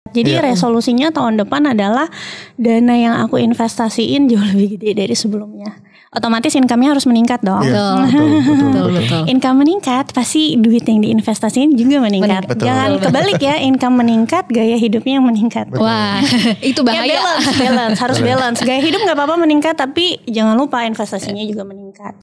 Jadi resolusinya tahun depan adalah dana yang aku investasiin jauh lebih gede dari sebelumnya. Otomatis income-nya harus meningkat dong. Betul. Income meningkat, pasti duit yang diinvestasiin juga meningkat. Jangan kebalik ya, income meningkat, gaya hidupnya yang meningkat. Wah, itu bahaya. Ya, balance, harus balance. Gaya hidup nggak apa-apa meningkat, tapi jangan lupa investasinya juga meningkat.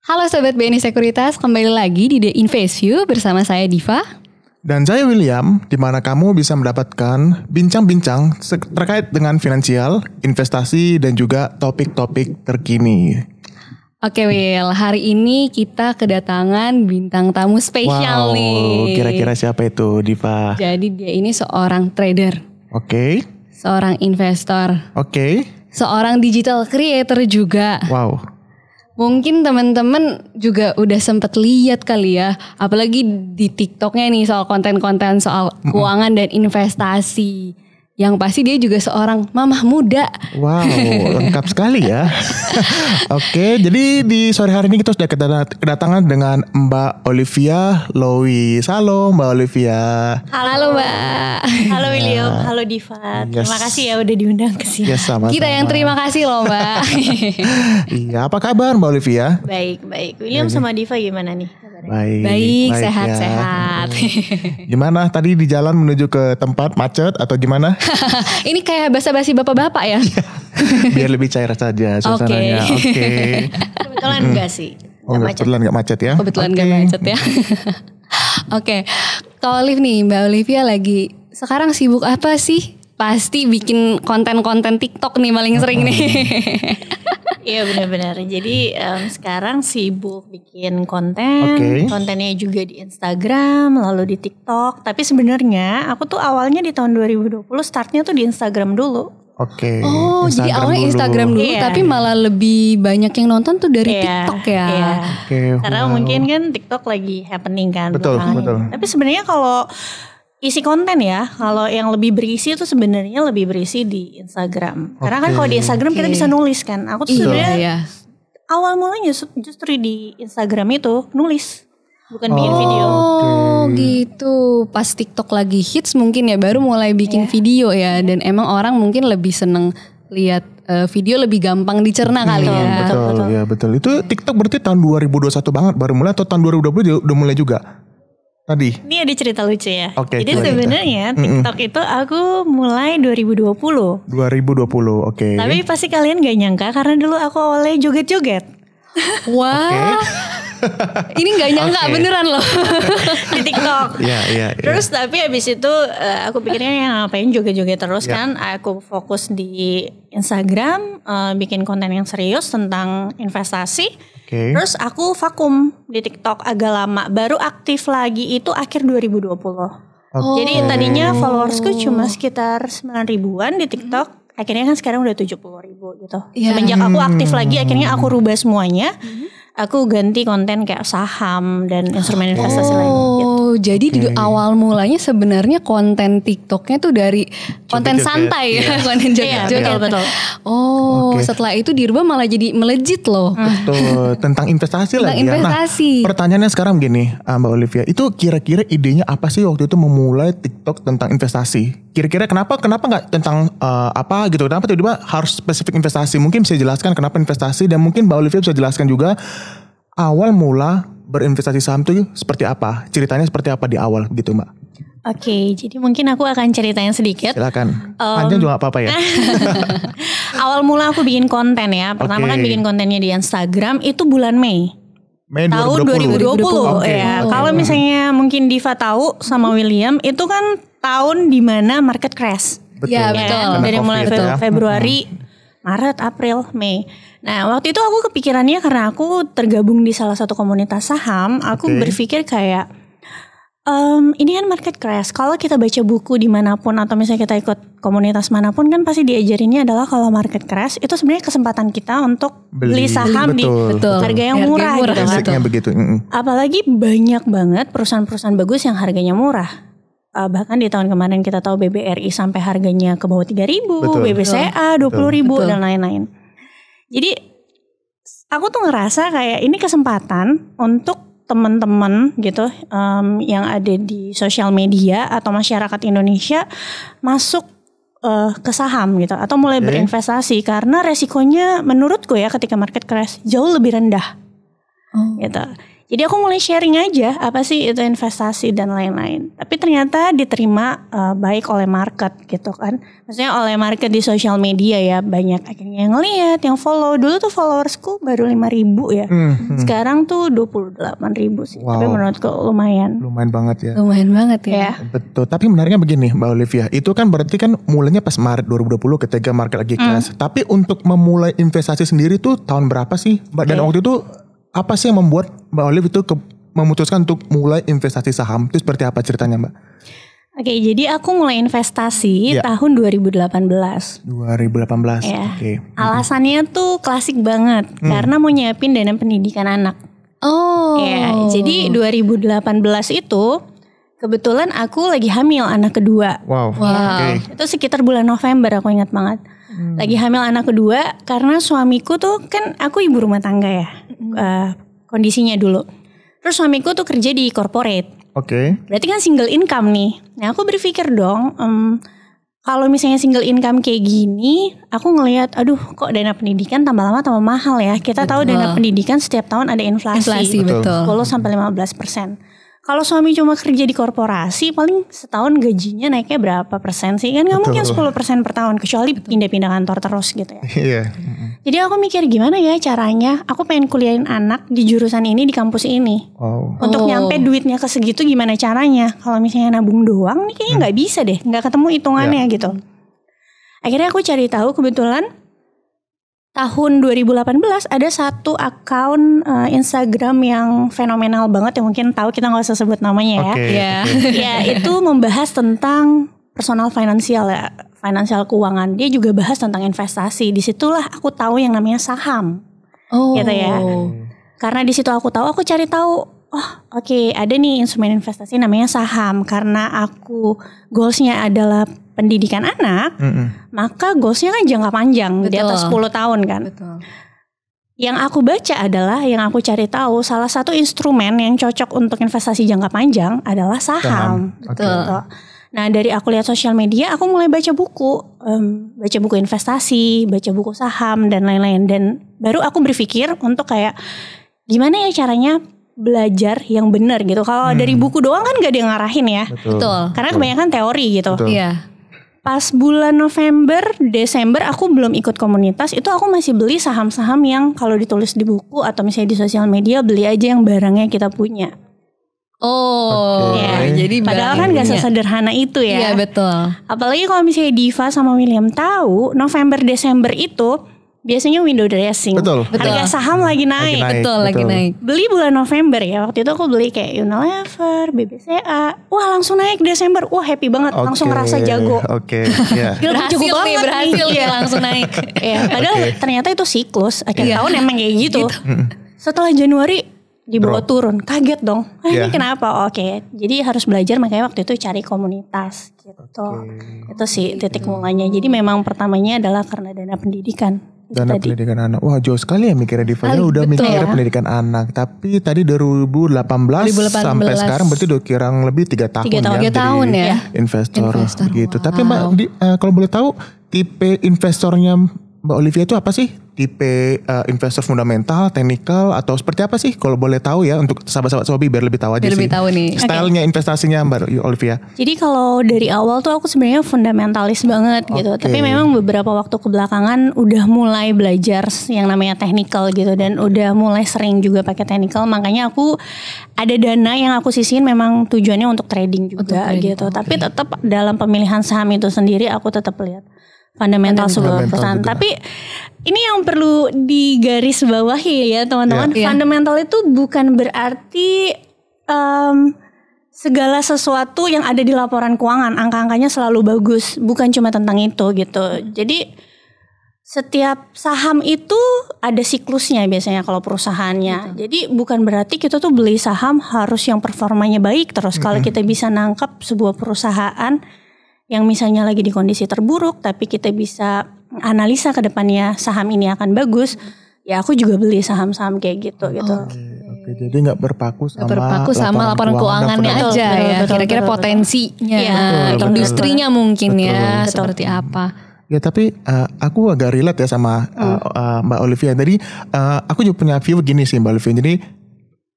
Halo Sobat BNI Sekuritas, kembali lagi di The Invest View bersama saya Diva. Dan saya William, di mana kamu bisa mendapatkan bincang-bincang terkait dengan finansial, investasi, dan juga topik-topik terkini. Oke Will, hari ini kita kedatangan bintang tamu spesial nih. Kira-kira siapa itu Diva? Jadi dia ini seorang trader. Oke. Seorang investor. Oke. Seorang digital creator juga. Wow. Mungkin teman-teman juga udah sempet lihat kali ya, apalagi di TikToknya nih soal konten-konten soal keuangan dan investasi. Yang pasti dia juga seorang mamah muda. Wow, lengkap sekali ya. Oke, jadi di sore hari ini kita sudah kedatangan dengan Mbak Olivia Lois. Halo Mbak Olivia. Halo Mbak. Halo William, halo Diva. Terima kasih ya udah diundang ke sini. Yes, sama-sama. Kita yang terima kasih loh Mbak. Iya, apa kabar Mbak Olivia? Baik. William sama Diva gimana nih? Baik, sehat-sehat. Gimana tadi di jalan menuju ke tempat macet atau gimana? Ini kayak basa-basi bapak-bapak ya? Biar lebih cair saja suasananya. Oke. Kebetulan enggak sih. Kebetulan enggak macet ya? Kebetulan enggak macet ya. Oke. Kalau Olive nih, Mbak Olivia lagi sekarang sibuk apa sih? Pasti bikin konten-konten TikTok nih paling sering nih. Iya benar-benar. Jadi sekarang sibuk bikin konten, kontennya juga di Instagram, lalu di TikTok. Tapi sebenarnya aku tuh awalnya di tahun 2020 startnya tuh di Instagram dulu. Oke. Oh, Instagram jadi awalnya dulu. Instagram dulu, tapi malah lebih banyak yang nonton tuh dari TikTok ya. Iya. Karena mungkin kan TikTok lagi happening kan. Betul. Tapi sebenarnya kalau isi konten ya, kalau yang lebih berisi itu sebenarnya lebih berisi di Instagram. Karena kan kalau di Instagram kita bisa nulis kan. Aku tuh sebenarnya awal mulanya justru di Instagram itu nulis, bukan bikin video. Oh gitu. Pas TikTok lagi hits mungkin ya baru mulai bikin video ya. Dan emang orang mungkin lebih seneng lihat video, lebih gampang dicerna kali ya. Betul. Itu TikTok berarti tahun 2021 banget baru mulai atau tahun 2020 udah mulai juga? Tadi. Ini ada cerita lucu ya. Jadi cerita. Sebenarnya TikTok itu aku mulai 2020. 2020, oke. Tapi pasti kalian gak nyangka karena dulu aku awalnya joget-joget. Wah. Ini gak nyangka beneran loh. Di TikTok. Iya. Terus tapi habis itu aku pikirnya ngapain joget-joget terus kan. Aku fokus di Instagram, bikin konten yang serius tentang investasi. Terus aku vakum di TikTok agak lama. Baru aktif lagi itu akhir 2020. Jadi tadinya followersku cuma sekitar 9 ribuan di TikTok. Akhirnya kan sekarang udah 70 ribu gitu. Semenjak aku aktif lagi akhirnya aku rubah semuanya. Aku ganti konten kayak saham dan instrumen investasi lain gitu. Jadi di awal mulanya sebenarnya konten TikToknya tuh dari konten santai ya, konten joget-joget. Betul. Setelah itu dirubah malah jadi melejit loh. Betul, tentang investasi lagi ya. Nah, pertanyaannya sekarang gini Mbak Olivia, itu kira-kira idenya apa sih waktu itu memulai TikTok tentang investasi? Kira-kira kenapa gak tentang apa gitu, kenapa tiba-tiba harus spesifik investasi? Mungkin bisa jelaskan kenapa investasi dan mungkin Mbak Olivia bisa jelaskan juga awal mula berinvestasi saham itu seperti apa? Ceritanya seperti apa di awal gitu Mbak? Oke, jadi mungkin aku akan ceritain sedikit. Silakan. Panjang juga gak apa-apa ya. Awal mula aku bikin konten ya. Pertama kan bikin kontennya di Instagram itu bulan Mei tahun 2020 ya. Kalau misalnya mungkin Diva tahu sama William, itu kan tahun dimana market crash. Iya betul. Dari mulai Februari, Maret, April, Mei. Nah waktu itu aku kepikirannya karena aku tergabung di salah satu komunitas saham. Aku berpikir kayak Ini kan market crash. Kalau kita baca buku dimanapun atau misalnya kita ikut komunitas manapun kan pasti diajarinnya adalah kalau market crash itu sebenarnya kesempatan kita untuk beli saham di harga yang murah gitu kan. Begitu. Apalagi banyak banget perusahaan-perusahaan bagus yang harganya murah. Bahkan di tahun kemarin kita tahu BBRI sampai harganya ke bawah 3.000, BBCA 20.000 dan lain-lain. Jadi aku tuh ngerasa kayak ini kesempatan untuk teman-teman gitu yang ada di sosial media atau masyarakat Indonesia masuk ke saham gitu atau mulai berinvestasi karena resikonya menurutku ya ketika market crash jauh lebih rendah gitu. Jadi aku mulai sharing aja apa sih itu investasi dan lain-lain. Tapi ternyata diterima baik oleh market gitu kan. Maksudnya oleh market di sosial media ya banyak akhirnya yang ngeliat, yang follow. Dulu tuh followersku baru 5.000 ya. Sekarang tuh 28.000 sih. Wow. Tapi menurutku lumayan. Lumayan banget ya. Lumayan banget ya. Betul. Tapi menariknya begini Mbak Olivia. Itu kan berarti kan mulainya pas Maret 2020 ketika market lagi crash. Tapi untuk memulai investasi sendiri tuh tahun berapa sih Mbak? Dan waktu itu apa sih yang membuat Mbak Olive itu memutuskan untuk mulai investasi saham? Itu seperti apa ceritanya Mbak? Oke, jadi aku mulai investasi tahun 2018. 2018, oke. Alasannya tuh klasik banget, karena mau nyiapin dana pendidikan anak. Jadi 2018 itu kebetulan aku lagi hamil anak kedua. Wow. Itu sekitar bulan November aku ingat banget. Lagi hamil anak kedua karena suamiku tuh kan aku ibu rumah tangga ya kondisinya dulu. Terus suamiku tuh kerja di corporate. Berarti kan single income nih. Nah aku berpikir dong kalau misalnya single income kayak gini, aku ngelihat aduh kok dana pendidikan tambah lama tambah mahal ya. Kita tahu dana pendidikan setiap tahun ada inflasi. 10-15%. Kalau suami cuma kerja di korporasi paling setahun gajinya naiknya berapa persen sih? Kan gak mungkin 10% per tahun kecuali pindah-pindah kantor terus gitu ya. Jadi aku mikir gimana ya caranya aku pengen kuliahin anak di jurusan ini di kampus ini. Untuk nyampe duitnya ke segitu gimana caranya? Kalau misalnya nabung doang nih kayaknya gak bisa deh. Gak ketemu hitungannya gitu. Akhirnya aku cari tahu kebetulan tahun 2018 ada satu akun Instagram yang fenomenal banget yang mungkin tahu kita nggak usah sebut namanya ya. Ya itu membahas tentang personal finansial ya, finansial keuangan. Dia juga bahas tentang investasi. Disitulah aku tahu yang namanya saham, gitu ya. Karena di situ aku tahu, aku cari tahu. Ada nih instrumen investasi namanya saham. Karena aku goalsnya adalah pendidikan anak, maka goalsnya kan jangka panjang, di atas 10 tahun kan. Yang aku baca adalah, yang aku cari tahu, salah satu instrumen yang cocok untuk investasi jangka panjang adalah saham. Nah dari aku lihat sosial media, aku mulai baca buku investasi, baca buku saham dan lain-lain. Dan baru aku berpikir untuk kayak gimana ya caranya belajar yang benar gitu. Kalau dari buku doang kan gak ada yang ngarahin ya. Karena kebanyakan teori gitu. Pas bulan November, Desember aku belum ikut komunitas. Itu aku masih beli saham-saham yang kalau ditulis di buku atau misalnya di sosial media beli aja yang barangnya kita punya. Jadi padahal kan gak sesederhana itu ya. Iya betul. Apalagi kalau misalnya Diva sama William tahu November Desember itu biasanya window dressing. Harga saham lagi naik. Lagi naik. Beli bulan November ya. Waktu itu aku beli kayak Unilever, BBCA. Wah langsung naik Desember. Wah happy banget. Langsung ngerasa jago. Berhasil nih langsung naik. Padahal ternyata itu siklus. Akhir tahun emang kayak gitu. Setelah Januari dibawa turun. Kaget dong. Ini kenapa? Jadi harus belajar, makanya waktu itu cari komunitas gitu. Itu sih titik mulanya. Jadi memang pertamanya adalah karena dana pendidikan. Dana pendidikan anak. Wah jauh sekali ya mikirnya Diva. Udah mikir pendidikan anak. Tapi tadi 2018 sampai sekarang berarti udah kurang lebih 3 tahun ya. 3 tahun ya. Investor gitu. Tapi Mbak kalau boleh tahu tipe investornya Mbak Olivia itu apa sih? Tipe investor fundamental, teknikal atau seperti apa sih? Kalau boleh tahu ya untuk sahabat-sahabat Sobi biar lebih tahu aja lebih tahu nih. Stylenya investasinya Mbak Olivia. Jadi kalau dari awal tuh aku sebenarnya fundamentalis banget gitu. Tapi memang beberapa waktu kebelakangan udah mulai belajar yang namanya teknikal gitu. Dan udah mulai sering juga pakai teknikal. Makanya aku ada dana yang aku sisihin memang tujuannya untuk trading juga gitu. Tapi tetap dalam pemilihan saham itu sendiri aku tetap lihat fundamental sebuah perusahaan. Tapi ini yang perlu digarisbawahi ya teman-teman. Fundamental itu bukan berarti segala sesuatu yang ada di laporan keuangan, angka-angkanya selalu bagus, bukan cuma tentang itu gitu. Jadi setiap saham itu ada siklusnya biasanya kalau perusahaannya. Jadi bukan berarti kita tuh beli saham harus yang performanya baik terus. Kalau kita bisa nangkap sebuah perusahaan yang misalnya lagi di kondisi terburuk, tapi kita bisa analisa ke depannya saham ini akan bagus, ya aku juga beli saham-saham kayak gitu gitu. Oke, jadi nggak berpaku sama laporan keuangannya aja ya. Kira-kira potensinya, industrinya mungkin ya seperti apa. Ya tapi aku agak relate ya sama Mbak Olivia. Jadi aku juga punya view begini sih Mbak Olivia. Jadi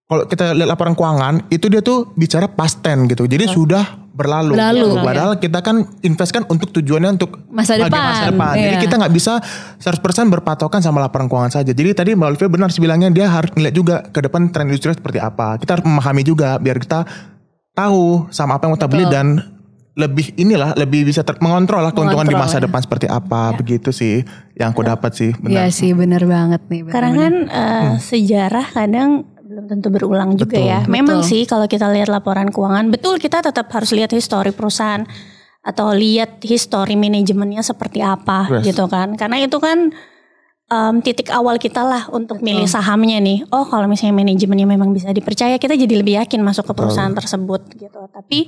kalau kita lihat laporan keuangan itu dia tuh bicara past tense gitu. Jadi sudah berlalu. Padahal kita kan invest kan untuk tujuannya untuk masa depan. Jadi kita nggak bisa 100% berpatokan sama laporan keuangan saja. Jadi tadi Mbak Olivia benar sih bilangnya, dia harus ngeliat juga ke depan tren industri seperti apa. Kita harus memahami juga biar kita tahu sama apa yang kita beli dan lebih bisa mengontrol lah keuntungan di masa depan seperti apa. Begitu sih yang aku dapat sih. Iya sih, benar banget nih. Karena kan sejarah kadang belum tentu berulang juga ya. Memang sih kalau kita lihat laporan keuangan, betul kita tetap harus lihat histori perusahaan atau lihat histori manajemennya seperti apa gitu kan. Karena itu kan titik awal kita lah untuk milih sahamnya nih. Oh kalau misalnya manajemennya memang bisa dipercaya, kita jadi lebih yakin masuk ke perusahaan tersebut gitu. Tapi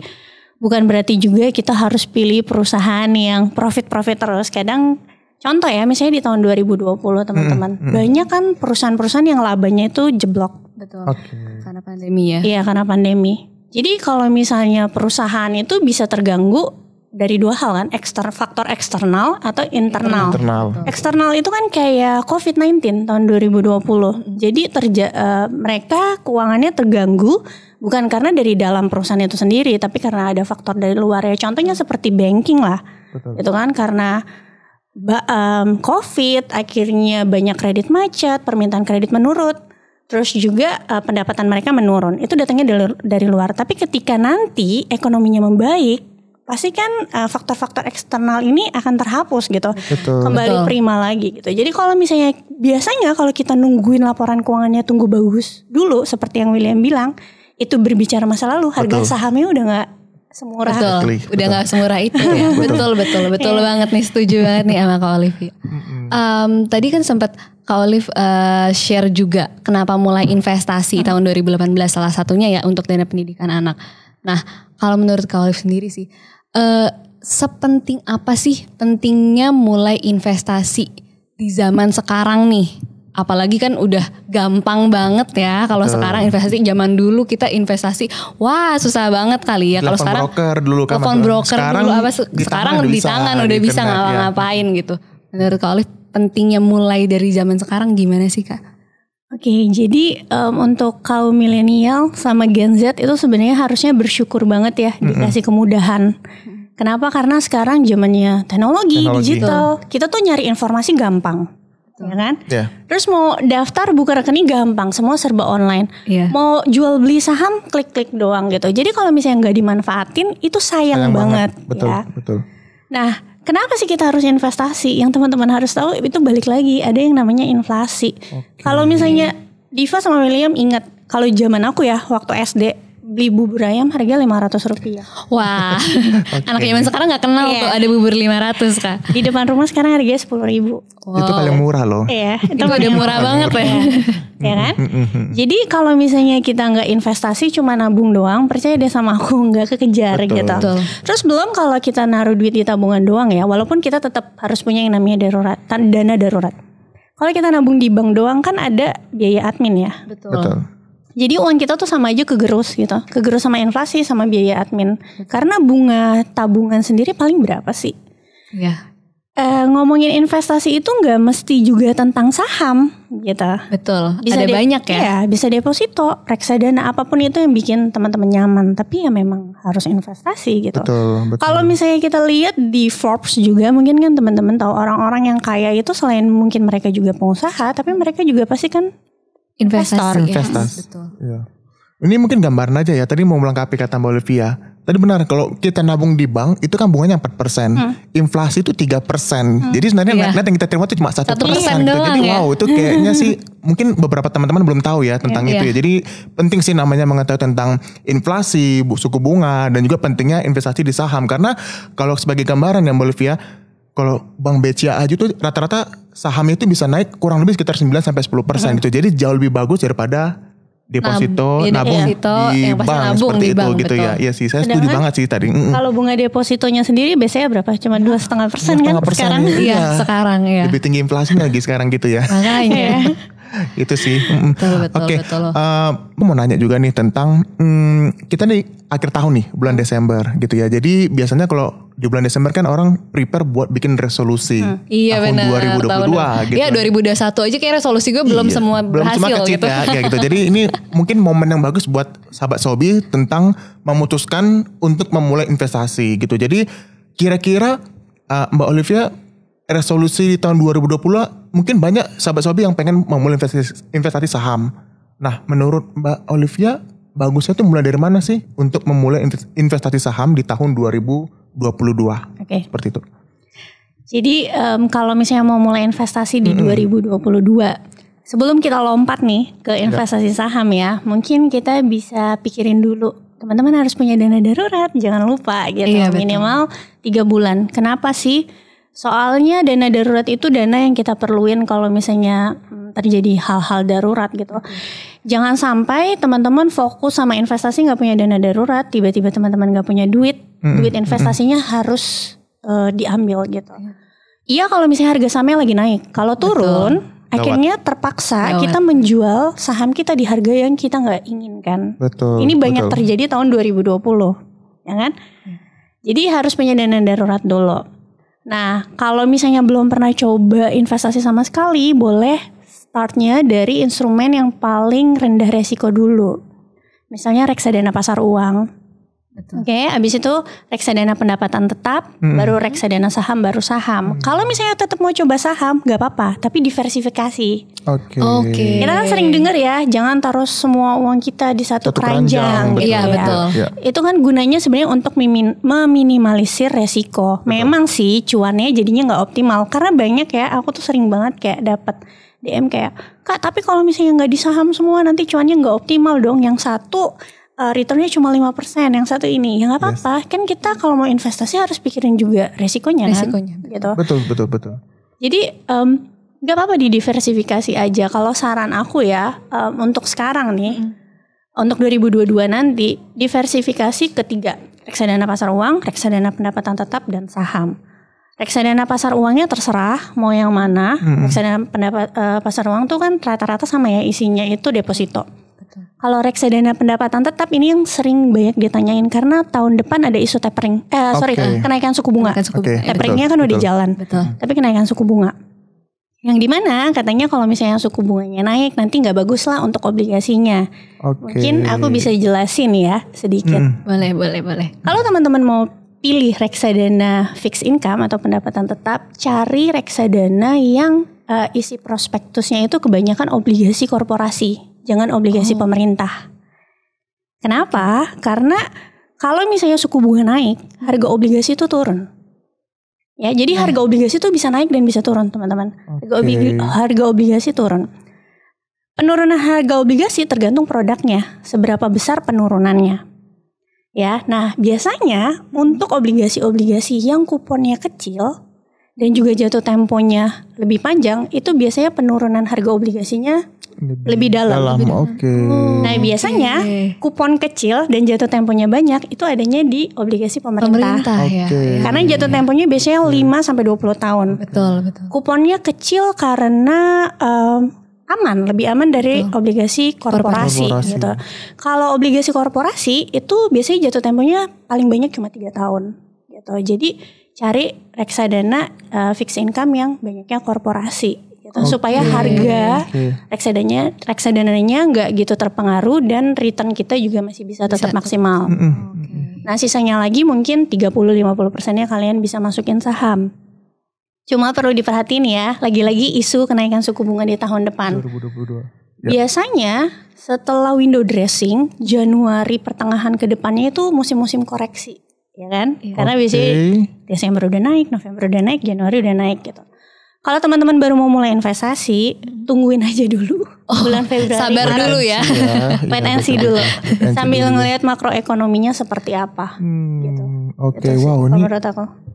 bukan berarti juga kita harus pilih perusahaan yang profit terus. Kadang contoh ya, misalnya di tahun 2020 teman-teman, banyak kan perusahaan-perusahaan yang labanya itu jeblok. Betul. Karena pandemi ya. Iya, karena pandemi. Jadi kalau misalnya perusahaan itu bisa terganggu dari dua hal kan, faktor eksternal atau internal. Eksternal itu kan kayak COVID-19 tahun 2020. Jadi mereka keuangannya terganggu bukan karena dari dalam perusahaan itu sendiri, tapi karena ada faktor dari luar ya. Contohnya seperti banking lah. Itu kan karena COVID akhirnya banyak kredit macet, permintaan kredit menurun, terus juga pendapatan mereka menurun. Itu datangnya dari luar. Tapi ketika nanti ekonominya membaik, pasti kan faktor-faktor eksternal ini akan terhapus gitu. Kembali prima lagi gitu. Jadi kalau misalnya biasanya kalau kita nungguin laporan keuangannya tunggu bagus dulu seperti yang William bilang, itu berbicara masa lalu, harga sahamnya udah gak semurah. Udah gak semurah itu ya. Betul banget nih, setuju banget nih sama Kak Olivia. Tadi kan sempat Kak Olive share juga kenapa mulai investasi tahun 2018, salah satunya ya untuk dana pendidikan anak. Nah kalau menurut Kak Olive sendiri sih, sepenting apa sih pentingnya mulai investasi di zaman sekarang nih? Apalagi kan udah gampang banget ya kalau sekarang investasi. Zaman dulu kita investasi wah susah banget kali ya. Kalau sekarang telepon broker dulu sekarang di tangan udah bisa ngapa-ngapain gitu. Menurut Kak Olive pentingnya mulai dari zaman sekarang gimana sih Kak? Oke, jadi untuk kaum milenial sama Gen Z itu sebenarnya harusnya bersyukur banget ya dikasih kemudahan. Kenapa? Karena sekarang zamannya teknologi digital, kita tuh nyari informasi gampang. Ya kan? Terus mau daftar buka rekening gampang, semua serba online. Mau jual beli saham klik-klik doang gitu. Jadi kalau misalnya nggak dimanfaatin itu sayang banget. Betul. Nah, kenapa sih kita harus investasi? Yang teman-teman harus tahu itu balik lagi ada yang namanya inflasi. Kalau misalnya Diva sama William ingat, kalau zaman aku ya waktu SD beli bubur ayam harga Rp500. Wah, anak zaman sekarang gak kenal tuh ada bubur 500 Kak. Di depan rumah sekarang harganya 10.000. Itu paling murah loh. Iya, itu udah murah banget ya. Ya kan? Jadi kalau misalnya kita gak investasi cuma nabung doang, percaya deh sama aku gak kekejar gitu. Terus belum kalau kita naruh duit di tabungan doang ya, walaupun kita tetap harus punya yang namanya dana darurat. Kalau kita nabung di bank doang kan ada biaya admin ya. Betul. Jadi uang kita tuh sama aja kegerus gitu. Kegerus sama inflasi sama biaya admin. Karena bunga tabungan sendiri paling berapa sih? Iya. Ngomongin investasi itu gak mesti juga tentang saham gitu. Betul. Bisa ada banyak ya. Iya, bisa deposito, reksadana, apapun itu yang bikin teman-teman nyaman. Tapi ya memang harus investasi gitu. Betul. Kalau misalnya kita lihat di Forbes juga, mungkin kan teman-teman tahu orang-orang yang kaya itu selain mungkin mereka juga pengusaha, tapi mereka juga pasti kan Investasi. Betul. Ya. Ini mungkin gambaran aja ya. Tadi mau melengkapi kata Mbak Olivia. Tadi benar, kalau kita nabung di bank itu kan bunganya 4%. Inflasi itu 3%. Jadi sebenarnya net yang kita terima itu cuma 1%. Gitu. Jadi wow, itu kayaknya sih mungkin beberapa teman-teman belum tahu ya tentang itu ya. Jadi penting sih namanya mengetahui tentang inflasi, suku bunga, dan juga pentingnya investasi di saham. Karena kalau sebagai gambaran ya Mbak Olivia, kalau Bank BCA aja tuh rata-rata sahamnya itu bisa naik kurang lebih sekitar 9-10% gitu. Jadi jauh lebih bagus daripada deposito, nabung di bank seperti itu gitu ya. Iya sih, saya setuju banget sih tadi. Kalau bunga depositonya sendiri biasanya berapa? Cuma 2,5% kan sekarang? Iya, sekarang ya. Lebih tinggi inflasinya lagi sekarang gitu ya. Makanya. Itu sih. Betul. Aku mau nanya juga nih tentang kita nih akhir tahun nih bulan Desember gitu ya. Jadi biasanya kalau di bulan Desember kan orang prepare buat bikin resolusi tahun 2022 gitu. Iya 2021 aja kayak resolusi gue belum semua berhasil gitu. Ya gitu. Jadi ini mungkin momen yang bagus buat sahabat Sobi tentang memutuskan untuk memulai investasi gitu. Jadi kira-kira Mbak Olivia resolusi di tahun 2020 mungkin banyak sahabat Sobi yang pengen memulai investasi saham. Nah menurut Mbak Olivia bagusnya tuh mulai dari mana sih untuk memulai investasi saham di tahun 2022? Seperti itu. Jadi kalau misalnya mau mulai investasi di 2022, sebelum kita lompat nih ke investasi saham ya, mungkin kita bisa pikirin dulu. Teman-teman harus punya dana darurat, jangan lupa gitu. Minimal 3 bulan. Kenapa sih? Soalnya dana darurat itu dana yang kita perluin kalau misalnya terjadi hal-hal darurat gitu. Jangan sampai teman-teman fokus sama investasi gak punya dana darurat, tiba-tiba teman-teman gak punya duit investasinya harus diambil gitu. Iya kalau misalnya harga sahamnya lagi naik, kalau turun akhirnya terpaksa kita menjual saham kita di harga yang kita gak inginkan. Ini banyak terjadi tahun 2020, ya kan? Jadi harus punya dana darurat dulu. Nah, kalau misalnya belum pernah coba investasi sama sekali, boleh startnya dari instrumen yang paling rendah resiko dulu. Misalnya reksadana pasar uang. Oke, habis itu reksadana pendapatan tetap, baru reksadana saham, baru saham. Kalau misalnya tetap mau coba saham, gak apa-apa, tapi diversifikasi. Kita kan sering dengar ya, jangan taruh semua uang kita di satu keranjang. Iya, betul. Itu kan gunanya sebenarnya untuk meminimalisir resiko. Memang sih cuannya jadinya gak optimal, karena banyak ya, aku tuh sering banget kayak dapat DM kayak, Kak tapi kalau misalnya gak di saham semua nanti cuannya gak optimal dong. Yang satu returnnya cuma 5%, yang satu ini. Ya gak apa-apa, kan kita kalau mau investasi harus pikirin juga resikonya kan. Gitu. Betul. Jadi gak apa-apa didiversifikasi aja. Kalau saran aku ya, untuk sekarang nih, untuk 2022 nanti, diversifikasi ketiga. Reksadana pasar uang, reksadana pendapatan tetap, dan saham. Reksadana pasar uangnya terserah mau yang mana. Reksadana pasar uang tuh kan rata-rata sama ya, isinya itu deposito. Kalau reksadana pendapatan tetap ini yang sering banyak ditanyain karena tahun depan ada isu tapering. Kenaikan suku bunga. Taperingnya kan udah jalan. Tapi kenaikan suku bunga. Yang dimana katanya kalau misalnya suku bunganya naik nanti nggak bagus lah untuk obligasinya. Mungkin aku bisa jelasin ya sedikit. Boleh. Kalau teman-teman mau pilih reksadana fixed income atau pendapatan tetap, cari reksadana yang isi prospektusnya itu kebanyakan obligasi korporasi, jangan obligasi pemerintah. Kenapa? Karena kalau misalnya suku bunga naik, harga obligasi itu turun. Ya, jadi harga obligasi itu bisa naik dan bisa turun, teman-teman. Harga obligasi turun. Penurunan harga obligasi tergantung produknya, seberapa besar penurunannya. Ya, nah biasanya untuk obligasi-obligasi yang kuponnya kecil dan juga jatuh temponya lebih panjang, itu biasanya penurunan harga obligasinya lebih dalam. Nah biasanya kupon kecil dan jatuh temponya banyak itu adanya di obligasi pemerintah. Karena jatuh temponya biasanya 5-20 tahun. Betul. Kuponnya kecil karena lebih aman dari obligasi korporasi gitu. Kalau obligasi korporasi itu biasanya jatuh temponya paling banyak cuma 3 tahun gitu. Jadi cari reksadana fixed income yang banyaknya korporasi gitu, supaya harga reksadananya nggak gitu terpengaruh dan return kita juga masih bisa tetap maksimal. Nah sisanya lagi mungkin 30-50%-nya kalian bisa masukin saham. Cuma perlu diperhatiin ya, lagi-lagi isu kenaikan suku bunga di tahun depan. 2022. Biasanya setelah window dressing, Januari pertengahan ke depannya itu musim-musim koreksi, ya kan? Karena biasanya Desember udah naik, November udah naik, Januari udah naik gitu. Kalau teman-teman baru mau mulai investasi, tungguin aja dulu bulan Februari. Sabar Maret. dulu ya. Wait and see dulu. Sambil ngelihat makroekonominya seperti apa. Gitu. Oke, wow, ini menurut aku.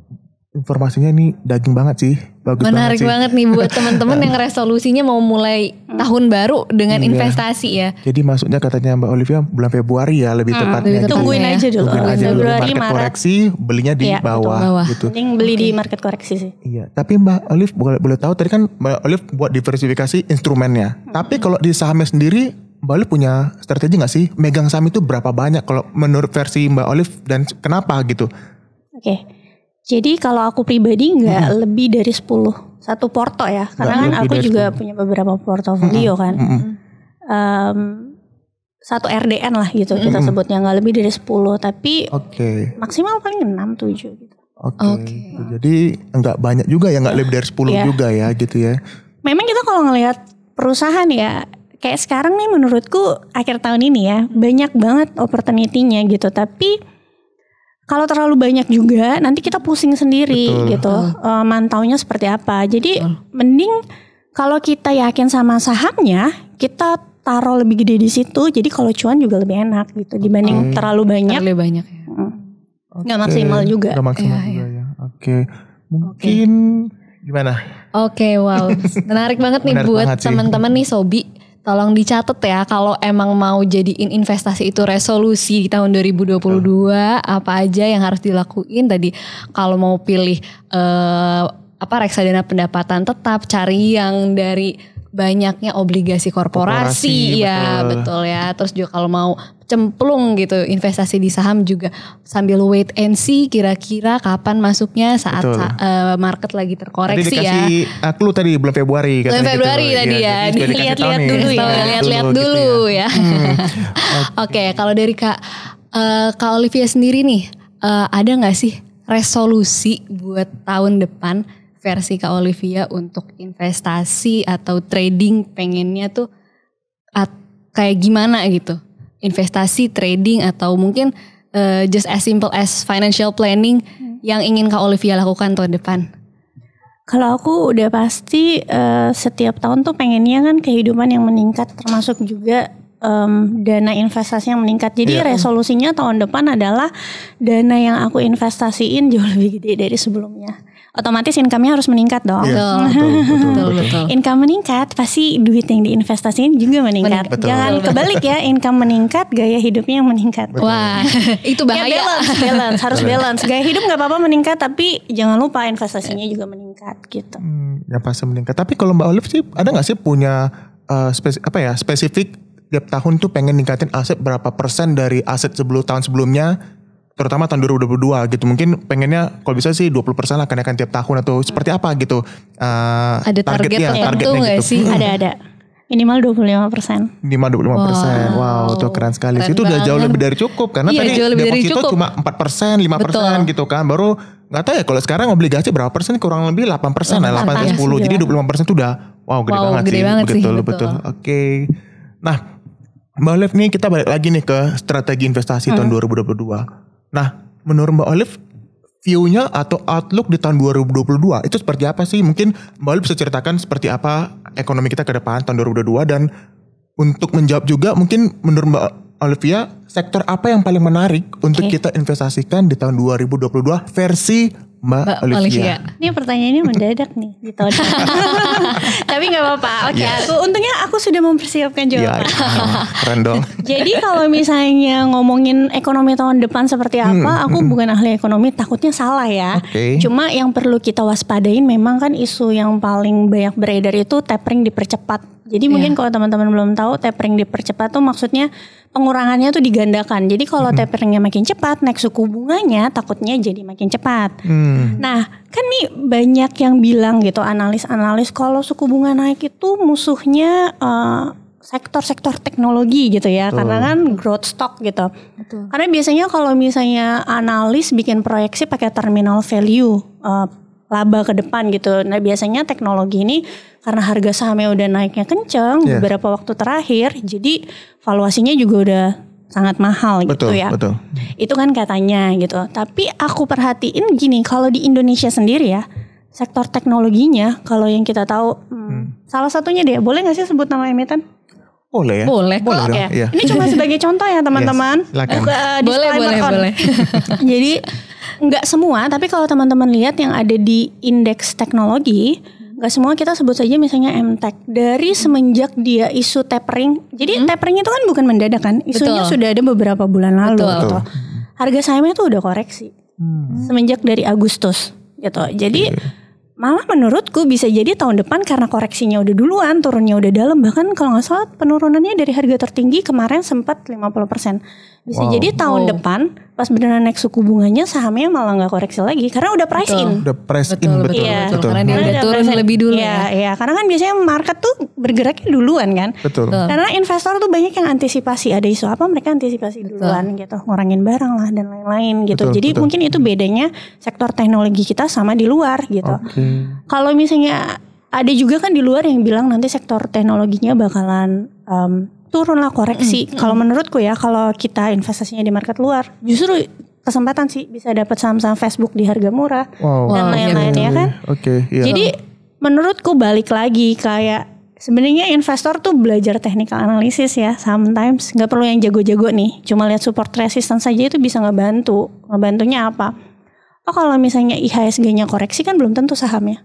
Informasinya nih daging banget sih. Bagus Menarik banget nih buat teman-teman yang resolusinya mau mulai tahun baru dengan investasi ya. Jadi maksudnya katanya Mbak Olivia bulan Februari ya lebih tepatnya. Tungguin aja dulu. Februari, market koreksi, belinya di bawah gitu. Mending beli di market koreksi sih. Iya, tapi Mbak Olive boleh tahu tadi kan Mbak Olive buat diversifikasi instrumennya. Tapi kalau di sahamnya sendiri Mbak Olive punya strategi nggak sih? Megang saham itu berapa banyak kalau menurut versi Mbak Olive dan kenapa gitu? Oke. Jadi kalau aku pribadi nggak lebih dari 10 satu porto ya, karena kan aku juga punya beberapa portofolio kan. Satu RDN lah gitu kita sebutnya, nggak lebih dari 10, tapi maksimal paling 6-7 gitu. Oke. Jadi nggak banyak juga ya, nggak lebih dari 10 juga ya gitu ya. Memang kita kalau ngelihat perusahaan ya, kayak sekarang nih menurutku akhir tahun ini ya banyak banget opportunity-nya gitu, tapi kalau terlalu banyak juga nanti kita pusing sendiri gitu, mantaunya seperti apa. Jadi mending kalau kita yakin sama sahamnya, kita taruh lebih gede di situ. Jadi kalau cuan juga lebih enak gitu dibanding terlalu banyak. Terlalu banyak ya. Nggak maksimal juga. Nggak maksimal juga ya. Mungkin gimana? Wow. Menarik banget nih buat teman-teman nih Sobi. Tolong dicatat ya kalau emang mau jadiin investasi itu resolusi di tahun 2022 apa aja yang harus dilakuin tadi. Kalau mau pilih reksadana pendapatan tetap, cari yang dari banyaknya obligasi korporasi ya, betul ya. Terus juga kalau mau cemplung gitu investasi di saham juga sambil wait and see kira-kira kapan masuknya saat market lagi terkoreksi ya. Tadi dikasih clue tadi bulan Februari. Bulan Februari gitu. Tadi ya. Lihat-lihat dulu ya. Lihat-lihat dulu ya. Oke, kalau dari Kak Olivia sendiri nih, ada nggak sih resolusi buat tahun depan versi Kak Olivia untuk investasi atau trading, pengennya tuh kayak gimana gitu? Investasi, trading, atau mungkin just as simple as financial planning yang ingin Kak Olivia lakukan tahun depan? Kalau aku udah pasti setiap tahun tuh pengennya kan kehidupan yang meningkat, termasuk juga dana investasi yang meningkat. Jadi resolusinya tahun depan adalah dana yang aku investasiin jauh lebih gede dari sebelumnya. Otomatis income-nya harus meningkat dong. Betul. Income meningkat, pasti duit yang diinvestasiin juga meningkat. Jangan kebalik ya, income meningkat, gaya hidupnya yang meningkat. Wah, itu bahaya. Balance, harus balance. Gaya hidup nggak apa-apa meningkat, tapi jangan lupa investasinya juga meningkat gitu. Yang pasti meningkat. Tapi kalau Mbak Olive sih, ada nggak sih punya spesifik tiap tahun tuh pengen ningkatin aset berapa persen dari aset tahun sebelumnya? Terutama tahun 2022 gitu. Mungkin pengennya kalau bisa sih 20% lah kenaikan tiap tahun atau seperti apa gitu. Ada targetnya gitu gak sih? Ada. Minimal 25%. Minimal 25%. Wow, itu keren sekali. Itu udah jauh lebih dari cukup. Karena tadi deposito cuma 4%, 5% gitu kan. Baru gak tahu ya kalau sekarang obligasi berapa persen, kurang lebih 8% lah, 8-10. Jadi 25% itu udah gede banget sih. Betul. Oke. Nah, Mbak Olive nih kita balik lagi nih ke strategi investasi tahun 2022. Nah, menurut Mbak Olive, view-nya atau outlook di tahun 2022 itu seperti apa sih? Mungkin Mbak Olive bisa ceritakan seperti apa ekonomi kita ke depan tahun 2022, dan untuk menjawab juga mungkin menurut Mbak Olivia, sektor apa yang paling menarik untuk kita investasikan di tahun 2022 versi Mbak Olivia. Ini pertanyaannya mendadak nih di tahun ini. Tapi gak apa-apa. Oke, untungnya aku sudah mempersiapkan jawaban. Keren dong. Jadi kalau misalnya ngomongin ekonomi tahun depan seperti apa, aku bukan ahli ekonomi, takutnya salah ya. Cuma yang perlu kita waspadain memang kan isu yang paling banyak beredar itu tapering dipercepat. Jadi mungkin kalau teman-teman belum tahu, tapering dipercepat tuh maksudnya pengurangannya tuh digandakan. Jadi kalau taperingnya makin cepat, naik suku bunganya takutnya jadi makin cepat. Nah, kan nih banyak yang bilang gitu, analis-analis, kalau suku bunga naik itu musuhnya sektor-sektor teknologi gitu ya. Karena kan growth stock gitu. Karena biasanya kalau misalnya analis bikin proyeksi pakai terminal value, laba ke depan gitu. Nah biasanya teknologi ini karena harga sahamnya udah naiknya kenceng beberapa waktu terakhir, jadi valuasinya juga udah sangat mahal gitu ya. Betul. Itu kan katanya gitu. Tapi aku perhatiin gini, kalau di Indonesia sendiri ya, sektor teknologinya kalau yang kita tahu, salah satunya deh, boleh nggak sih sebut nama emiten? Boleh ya. Boleh kok. Ya. Iya. Ini cuma sebagai contoh ya teman-teman. Boleh. Jadi nggak semua, tapi kalau teman-teman lihat yang ada di indeks teknologi, nggak semua kita sebut saja misalnya MTech. Dari semenjak dia isu tapering, jadi tapering itu kan bukan mendadak kan, isunya sudah ada beberapa bulan lalu. Gitu. Harga sahamnya tuh udah koreksi semenjak dari Agustus gitu. Jadi malah menurutku bisa jadi tahun depan karena koreksinya udah duluan, turunnya udah dalam. Bahkan kalau gak salah penurunannya dari harga tertinggi kemarin sempat 50%. Bisa jadi tahun depan pas beneran naik suku bunganya sahamnya malah gak koreksi lagi. Karena udah price in. Udah price in, betul. Karena dia udah turun lebih dulu ya. Karena kan biasanya market tuh bergeraknya duluan kan. Betul. Karena investor tuh banyak yang antisipasi. Ada isu apa mereka antisipasi duluan gitu. Ngurangin barang lah dan lain-lain gitu. Jadi mungkin itu bedanya sektor teknologi kita sama di luar gitu. Kalau misalnya ada juga kan di luar yang bilang nanti sektor teknologinya bakalan turun lah, koreksi. Kalau menurutku ya, kalau kita investasinya di market luar, justru kesempatan sih bisa dapat saham-saham Facebook di harga murah dan lain-lain ya kan. Jadi menurutku balik lagi kayak sebenarnya investor tuh belajar technical analysis ya. Sometimes nggak perlu yang jago-jago nih, cuma lihat support resistance saja itu bisa ngebantu. Ngebantunya apa? Oh kalau misalnya IHSG-nya koreksi kan belum tentu sahamnya.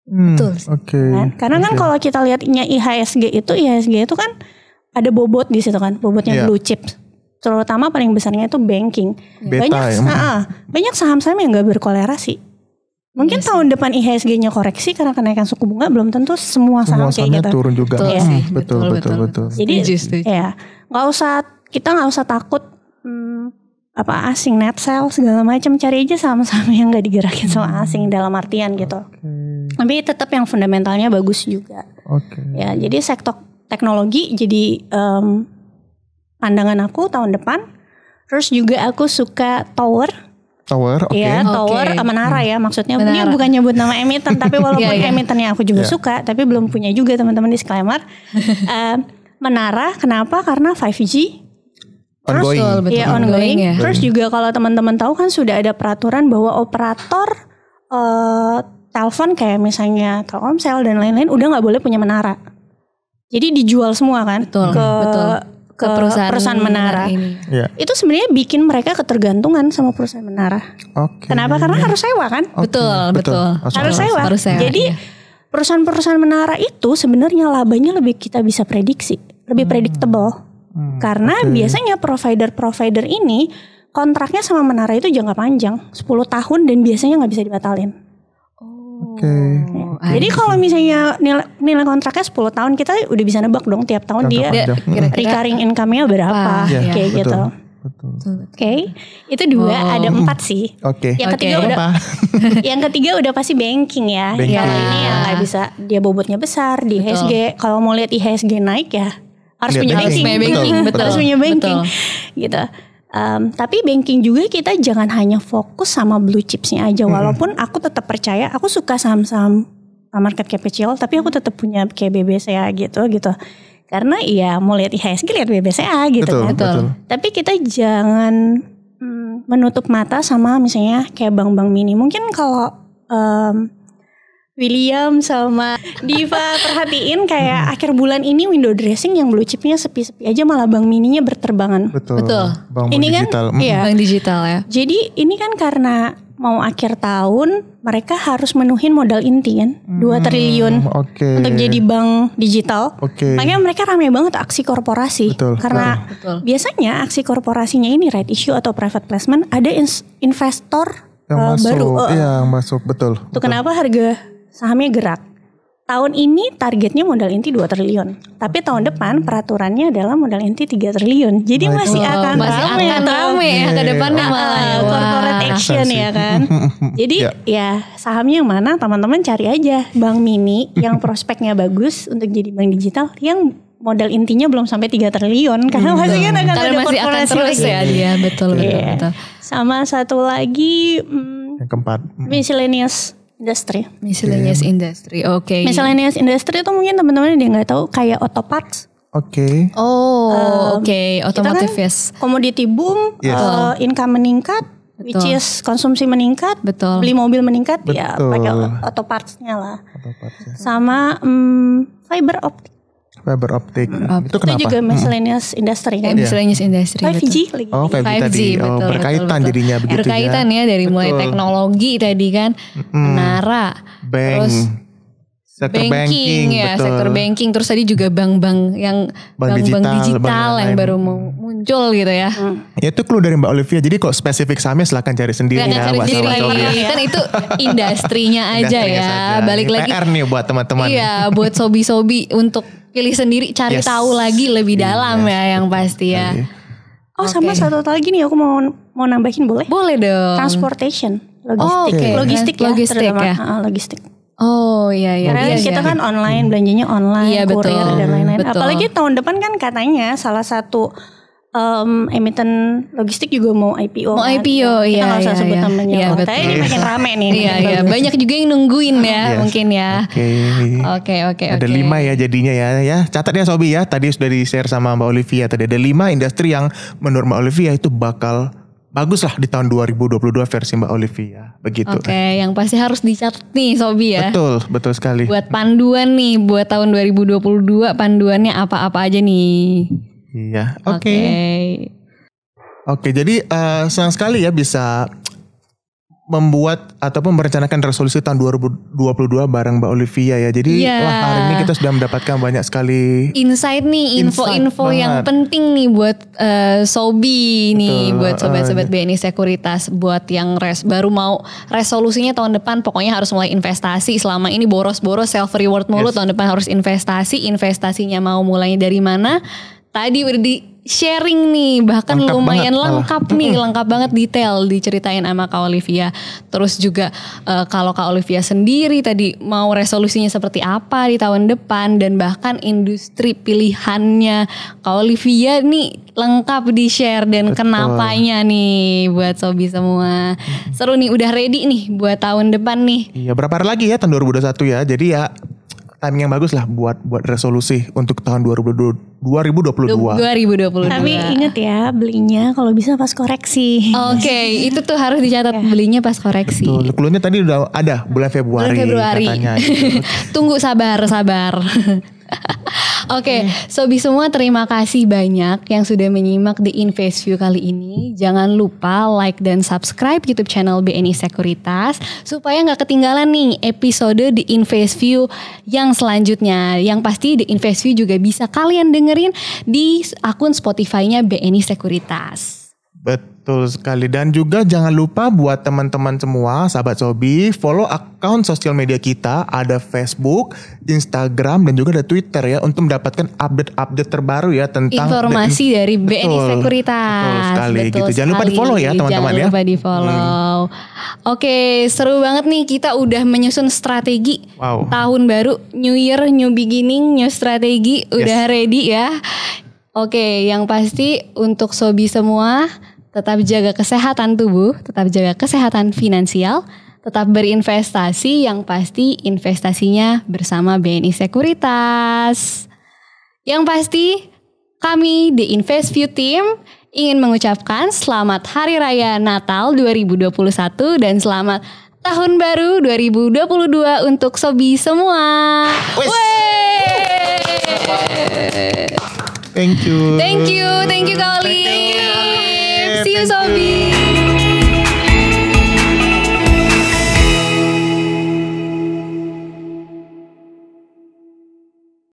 Betul. Kan? Karena kan kalau kita lihatnya IHSG itu kan ada bobot di situ kan, bobotnya blue chip. Terutama paling besarnya itu banking. Banyak saham-saham yang nggak berkolerasi. Mungkin tahun depan IHSG-nya koreksi karena kenaikan suku bunga, belum tentu semua saham kayak gitu. Turun juga. Betul. Jadi ya kita nggak usah takut asing net sell segala macam, cari aja saham-saham yang nggak digerakin sama asing dalam artian gitu. Tapi tetap yang fundamentalnya bagus juga. Ya, jadi sektor teknologi jadi pandangan aku tahun depan. Terus juga aku suka tower, ya tower, menara ya maksudnya. Ini bukan nyebut nama emiten, tapi walaupun emitennya aku juga suka, tapi belum punya juga teman-teman, disclaimer. Menara, kenapa? Karena 5G. Terus ongoing. Terus juga kalau teman-teman tahu kan sudah ada peraturan bahwa operator telepon kayak misalnya Telkomsel dan lain-lain udah nggak boleh punya menara. Jadi dijual semua kan ke perusahaan menara. Itu sebenarnya bikin mereka ketergantungan sama perusahaan menara. Kenapa? Karena harus sewa kan? Betul. Harus sewa. Jadi perusahaan-perusahaan menara itu sebenarnya labanya lebih kita bisa prediksi, lebih predictable. Karena biasanya provider ini kontraknya sama menara itu jangka panjang, 10 tahun dan biasanya nggak bisa dibatalin. Jadi kalau misalnya nilai kontraknya 10 tahun, kita udah bisa nebak dong tiap tahun dia recurring income-nya berapa kayak gitu. Itu 2, ada 4 sih. Yang ketiga udah pasti banking ya. Kalau ini ya nggak bisa, dia bobotnya besar di IHSG. Kalau mau lihat IHSG naik ya harus punya banking. Harus punya banking gitu. Tapi banking juga kita jangan hanya fokus sama blue chipsnya aja. Walaupun aku tetap percaya, aku suka saham-saham market cap kecil, tapi aku tetap punya kayak BBCA gitu. Karena ya mau lihat IHSG, lihat BBCA gitu kan. Tapi kita jangan menutup mata sama misalnya kayak bank-bank mini. Mungkin kalau William sama Diva perhatiin kayak akhir bulan ini window dressing yang blue chipnya sepi-sepi aja, malah bank mininya berterbangan. Betul. Bank ini digital. Kan, bank digital ya. Jadi ini kan karena mau akhir tahun mereka harus menuhin modal inti kan, 2 triliun untuk jadi bank digital. Makanya mereka ramai banget aksi korporasi. Karena biasanya aksi korporasinya ini right issue atau private placement, ada investor yang baru. Yang masuk, betul. Itu kenapa harga sahamnya gerak. Tahun ini targetnya modal inti 2 triliun. Tapi tahun depan peraturannya adalah modal inti 3 triliun. Jadi masih akan rame ya ke depannya malah. Corporate action ya kan. Jadi ya sahamnya yang mana teman-teman cari aja. Bank mini yang prospeknya bagus untuk jadi bank digital yang modal intinya belum sampai 3 triliun. Karena masih kan akan ada korporasi lagi. Ya dia, betul. Sama satu lagi yang keempat, miscellaneous Miscellaneous industry, oke. Miscellaneous industry itu mungkin teman-teman dia nggak tahu kayak auto parts. Oke. Otomotif kan komoditi boom, income meningkat, which is konsumsi meningkat, beli mobil meningkat, ya pakai auto parts-nya lah. Sama fiber optic. Itu kenapa? Itu juga miscellaneous industry kan? Miscellaneous industry. 5G lagi. 5G tadi. betul. Berkaitan betul. jadinya begitu ya. Berkaitan ya dari mulai teknologi tadi kan, menara, terus banking ya, sektor banking, terus tadi juga bank-bank yang bank digital yang baru muncul gitu ya. Ya itu clue dari Mbak Olivia. Jadi kok spesifik sahamnya silahkan cari sendiri ya. Kan itu industrinya aja ya. Balik lagi. PR nih buat teman-teman. Iya, buat sobi-sobi untuk pilih sendiri, cari tahu lagi lebih dalam ya yang pasti ya. Sama satu lagi nih aku mau nambahin boleh? Boleh dong. Transportation, logistik ya. Logistik. Oh iya. Karena kita kan online, belanjanya online, kurir dan lain-lain. Betul. Apalagi tahun depan kan katanya salah satu emiten logistik juga mau IPO. Mau IPO, kita nggak usah sebut namanya. Iya, Tapi ini makin rame nih. Iya. Banyak juga yang nungguin ya, mungkin ya. Oke. Ada 5 ya jadinya ya. Catat ya Sobi ya. Tadi sudah di-share sama Mbak Olivia. Tadi ada 5 industri yang menurut Mbak Olivia itu bakal bagus lah di tahun 2022 versi Mbak Olivia. Begitu. Oke, yang pasti harus dicatat nih Sobi ya. Betul sekali. Buat panduan nih, buat tahun 2022 panduannya apa-apa aja nih. Iya, Oke, jadi senang sekali ya bisa membuat ataupun merencanakan resolusi tahun 2022 bareng Mbak Olivia ya. Jadi hari ini kita sudah mendapatkan banyak sekali insight nih, info-info yang penting nih buat Sobi nih, buat sobat-sobat BNI Sekuritas, buat yang baru mau resolusinya tahun depan pokoknya harus mulai investasi. Selama ini boros-boros self reward mulu, tahun depan harus investasinya mau mulainya dari mana? Tadi udah di sharing nih, bahkan lumayan lengkap banget detail diceritain sama Kak Olivia. Terus juga kalau Kak Olivia sendiri tadi mau resolusinya seperti apa di tahun depan, dan bahkan industri pilihannya Kak Olivia nih lengkap di share dan kenapanya nih buat Sobi semua. Seru nih, udah ready nih buat tahun depan nih. Iya, berapa hari lagi ya tahun 2021 ya. Jadi ya timing yang bagus lah buat resolusi untuk tahun 2022. Tapi ingat ya, belinya kalau bisa pas koreksi. Oke, itu tuh harus dicatat, belinya pas koreksi. Betul. Cluenya tadi udah ada bulan Februari. Katanya. Tunggu sabar. Oke, Sobi semua terima kasih banyak yang sudah menyimak The Invest View kali ini. Jangan lupa like dan subscribe YouTube channel BNI Sekuritas supaya gak ketinggalan nih episode The Invest View yang selanjutnya. Yang pasti The Invest View juga bisa kalian dengerin di akun Spotify-nya BNI Sekuritas. Betul sekali. Dan juga jangan lupa buat teman-teman semua, sahabat Sobi, follow akun sosial media kita. Ada Facebook, Instagram, dan juga ada Twitter ya, untuk mendapatkan update-update terbaru ya tentang informasi dari BNI Sekuritas. Betul sekali. Jangan lupa di follow ya teman-teman ya. Jangan lupa di follow. Oke, seru banget nih, kita udah menyusun strategi tahun baru, New Year, New Beginning, New Strategi, udah ready ya. Oke, yang pasti untuk Sobi semua, tetap jaga kesehatan tubuh, tetap jaga kesehatan finansial, tetap berinvestasi, yang pasti investasinya bersama BNI Sekuritas. Yang pasti kami The Invest View Team ingin mengucapkan selamat Hari Raya Natal 2021 dan selamat Tahun Baru 2022 untuk Sobi semua. Thank you Kak Olive. See you Sobi.